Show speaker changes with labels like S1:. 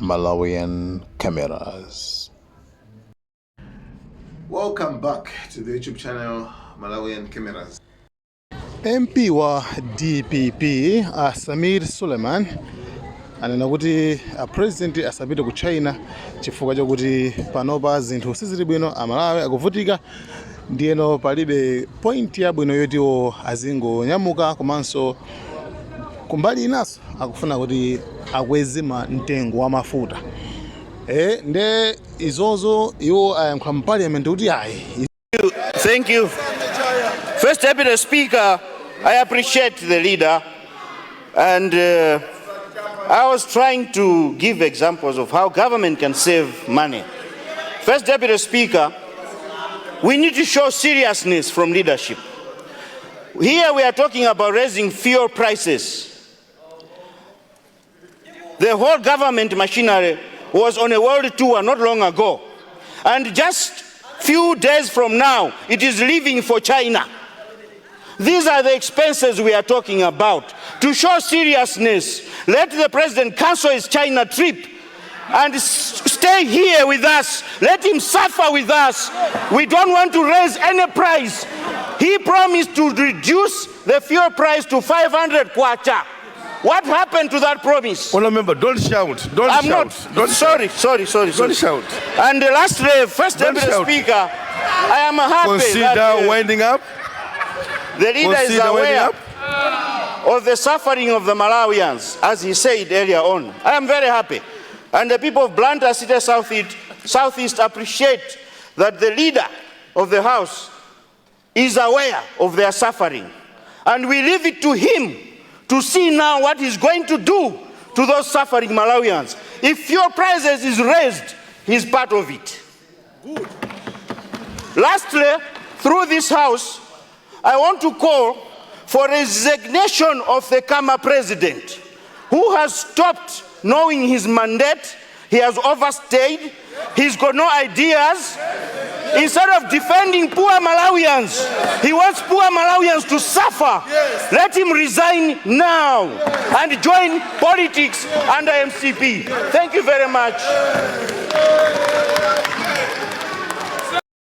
S1: Malawian cameras.
S2: Welcome back to the YouTube channel Malawian Cameras.
S1: MP wa DPP Sameer Suleiman anena kuti President asapite ku China chifukwa chakuti panopa zinthu sizili bwino, Amalawi akuvutika, ndiyeno palibe point yabwino yotiwo azingonyamuka, komanso kumbali inaso akufuna kuti akweze mtengo wa mafuta. Nde izozo iwo ayankha parliament kuti ayi.
S3: Thank you. First Deputy Speaker, I appreciate the leader, and I was trying to give examples of how government can save money. First Deputy Speaker, we need to show seriousness from leadership. Here we are talking about raising fuel prices. The whole government machinery was on a world tour not long ago, and just few days from now it is leaving for China. These are the expenses we are talking about. To show seriousness, let the President cancel his China trip and stay here with us. Let him suffer with us. We don't want to raise any price. He promised to reduce the fuel price to 500 kwacha. What happened to that promise?
S4: Well, remember, don't shout. Don't shout. Don't
S3: sorry.
S4: Don't shout.
S3: And lastly, First Deputy Speaker, I am happy
S4: Consider
S3: that
S4: winding up.
S3: The leader is aware of the suffering of the Malawians, as he said earlier on. I am very happy. And the people of Blantyre South East appreciate that the leader of the House is aware of their suffering. And we leave it to him to see now what he's going to do to those suffering Malawians. If fuel prices is raised, he's part of it. Good. Lastly, through this House, I want to call for resignation of the Kama president, who has stopped knowing his mandate. He has overstayed. He's got no ideas. Instead of defending poor Malawians, he wants poor Malawians to suffer. Let him resign now and join politics under MCP. Thank you very much.